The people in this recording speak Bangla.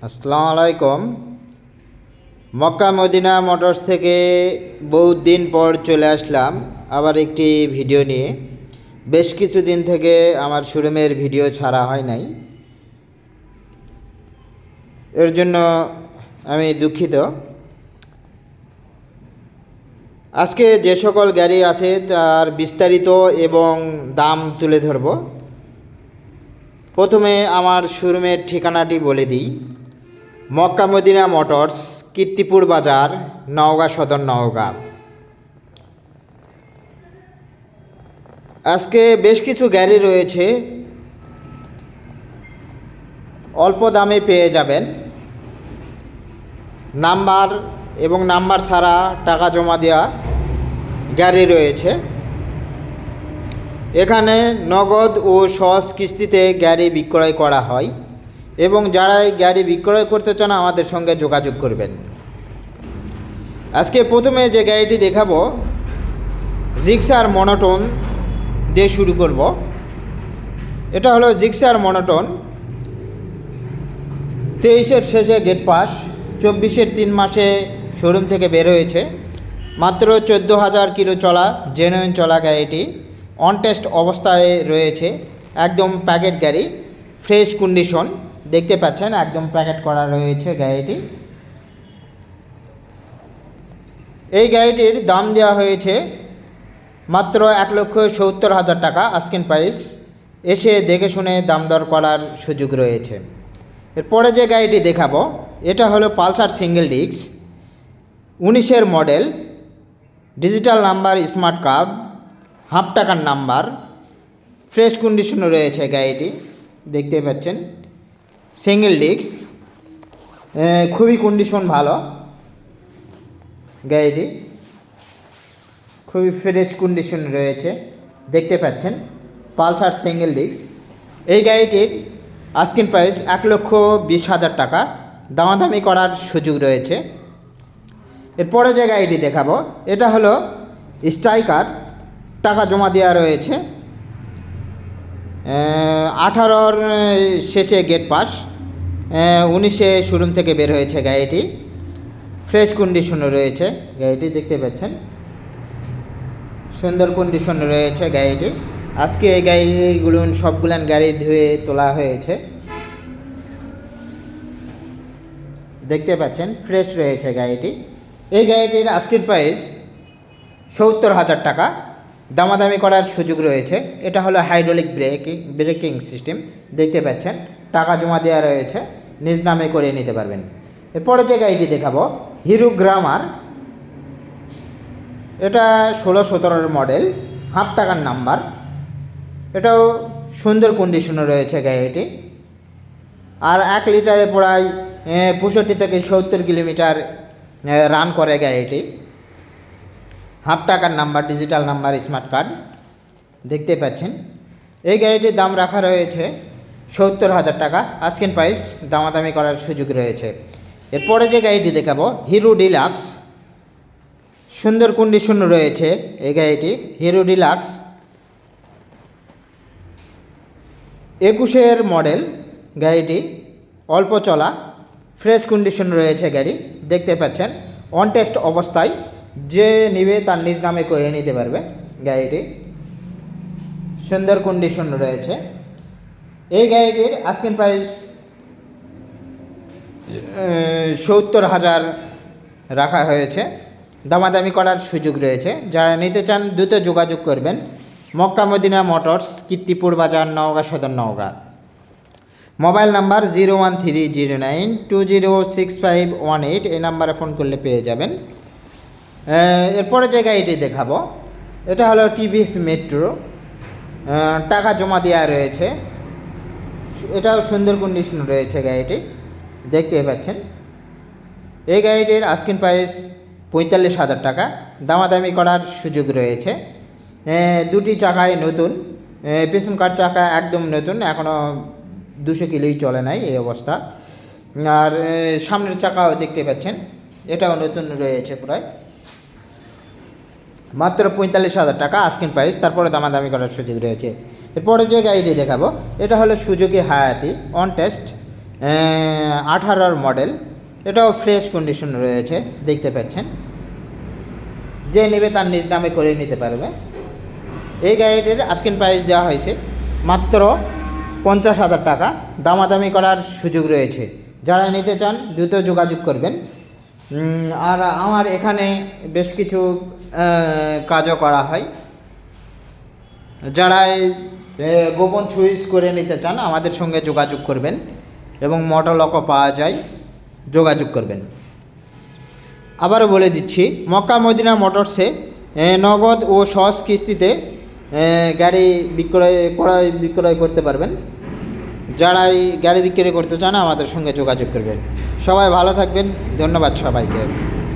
আসসালামু আলাইকুম। মক্কা মদিনা মোটরস থেকে বহুত দিন পর চলে আসলাম আবার একটি ভিডিও নিয়ে। বেশ কিছুদিন থেকে আমার শোরুমের ভিডিও ছাড়া হয় নাই, এর জন্য আমি দুঃখিত। আজকে যে সকল গাড়ি আছে তার বিস্তারিত এবং দাম তুলে ধরব। প্রথমে আমার শোরুমের ঠিকানাটি বলে দিই। মক্কা মদিনা মোটরস, কীর্তিপুর বাজার, নওগাঁ সদর, নওগাঁ। আজকে বেশ কিছু গাড়ি রয়েছে, অল্প দামে পেয়ে যাবেন। নাম্বার এবং নাম্বার ছাড়া টাকা জমা দেওয়া গাড়ি রয়েছে। এখানে নগদ ও সহজ কিস্তিতে গাড়ি বিক্রয় করা হয় এবং যারা গাড়ি বিক্রয় করতে চান আমাদের সঙ্গে যোগাযোগ করবেন। আজকে প্রথমে যে গাড়িটি দেখাবো জিক্সার মনোটন দিয়ে শুরু করব। এটা হলো জিক্সার মনোটন, 23-এর শেষে গেট পাস, 24-এর 3 মাসে শোরুম থেকে বের হয়েছে। মাত্র 14,000 কিলো চলা, জেনুইন চলা গাড়িটি অন টেস্ট অবস্থায় রয়েছে। একদম প্যাকেট গাড়ি, ফ্রেশ কন্ডিশন দেখতে পাচ্ছেন, একদম প্যাকেট করা রয়েছে গাড়িটি। এই গাড়িটির দাম দেওয়া হয়েছে মাত্র 1,70,000 টাকা আস্কিং প্রাইস। এসে দেখে শুনে দাম দর করার সুযোগ রয়েছে। এরপরে যে গাড়িটি দেখাবো এটা হলো পালসার সিঙ্গেল ডিস্ক, 19-এর model, digital number, smart card, half টাকার নাম্বার, ফ্রেশ কন্ডিশনে রয়েছে গাড়িটি দেখতে পাচ্ছেন। সিঙ্গেল ডিস্ক, খুবই কন্ডিশন ভালো, গাড়িটি খুবই ফ্রেশ কন্ডিশন রয়েছে দেখতে পাচ্ছেন। Pulsar single disk. এই গাড়িটির আস্কিং প্রাইস 1,20,000 টাকা, দামাদামি করার সুযোগ রয়েছে। এরপরে যে গাড়িটি দেখাবো এটা হলো স্ট্রাইকার, টাকা জমা দেওয়া রয়েছে। 18-র শেষে গেট পাস, 19-এ শোরুম থেকে বের হয়েছে গাড়িটি। ফ্রেশ কন্ডিশনে রয়েছে গাড়িটি দেখতে পাচ্ছেন, সুন্দর কন্ডিশনে রয়েছে গাড়িটি। আজকে এই গাড়িগুলো সবগুলান গাড়ি ধুয়ে তোলা হয়েছে দেখতে পাচ্ছেন, ফ্রেশ রয়েছে গাড়িটি। এই গাড়িটির আজকের প্রাইস 70,000 টাকা, দামাদামি করার সুযোগ রয়েছে। এটা হলো হাইড্রোলিক ব্রেকিং সিস্টেম দেখতে পাচ্ছেন, টাকা জমা দেওয়া রয়েছে, নিজ নামে করে নিতে পারবেন। এরপরে যে গাড়িটি দেখাবো হিরো গ্ল্যামার, এটা 16-17-র মডেল, হাফ টাকার নাম্বার। এটাও সুন্দর কন্ডিশনে রয়েছে গাড়িটি। আর 1 লিটারে প্রায় 65 থেকে 70 কিলোমিটার রান করে গাড়িটি। হাফ টাকার number, digital number, smart card দেখতে পাচ্ছেন। এই গাড়িটির দাম রাখা রয়েছে 70,000 টাকা, আস্কিং প্রাইস, দামাদামি করার সুযোগ রয়েছে। এরপরে যে গাড়িটি দেখাবো হিরো ডিলাক্স, সুন্দর কন্ডিশন রয়েছে এই গাড়িটি। হিরো ডিলাক্স 21-এর মডেল গাড়িটি, অল্প চলা, ফ্রেশ কন্ডিশন রয়েছে গাড়ি দেখতে পাচ্ছেন। অন টেস্ট অবস্থায়, যে নিবে তার নিজ নামে করে নিতে পারবে গাড়িটি, সুন্দর কন্ডিশন রয়েছে। এই গাড়িটির আস্কিং প্রাইস 70,000 রাখা হয়েছে, দামাদামি করার সুযোগ রয়েছে। যারা নিতে চান দ্রুত যোগাযোগ করবেন। মক্কা মদিনা মোটরস, কীর্তিপুর বাজার, নওগাঁ সদর, নওগাঁ। মোবাইল নাম্বার 01309206518, এই নাম্বারে ফোন করলে পেয়ে যাবেন। এরপরে যে গাড়িটি দেখাবো এটা হলো টিভিএস মেট্রো, টাকা জমা দেওয়া রয়েছে। এটাও সুন্দর কন্ডিশন রয়েছে গাড়িটি দেখতে পাচ্ছেন। এই গাড়িটির আস্কিং প্রাইস 45,000 টাকা, দামাদামি করার সুযোগ রয়েছে। দুটি চাকায় নতুন, পেছনকার চাকা একদম নতুন, এখনও 200 কিলোই চলে নাই এই অবস্থা। আর সামনের চাকাও দেখতে পাচ্ছেন, এটাও নতুন রয়েছে প্রায়। মাত্র 45,000 টাকা আস্কিং প্রাইস, তারপরে দামাদামি করার সুযোগ রয়েছে। এরপরে যে গাড়িটি দেখাবো এটা হলো সুজুকি হায়াতি অন টেস্ট, 18 মডেল, এটাও ফ্রেশ কন্ডিশন রয়েছে দেখতে পাচ্ছেন। যে নেবে তার নিজ নামে করে নিতে পারবে। এই গাড়িটির আস্কিং প্রাইস দেওয়া হয়েছে মাত্র 50,000 টাকা, দামাদামি করার সুযোগ রয়েছে। যারা নিতে চান দ্রুত যোগাযোগ করবেন। আর আমার এখানে বেশ কিছু কাজও করা হয়। যারা গোপন সুইচ করে নিতে চান আমাদের সঙ্গে যোগাযোগ করবেন এবং মোটর লকও পাওয়া যায়, যোগাযোগ করবেন। আবারও বলে দিচ্ছি, মক্কা মদিনা মোটরসে নগদ ও সহজ কিস্তিতে গাড়ি বিক্রয় করতে পারবেন। যারাই গাড়ি বিক্রি করতে চান আমাদের সঙ্গে যোগাযোগ করবেন। সবাই ভালো থাকবেন, ধন্যবাদ সবাইকে।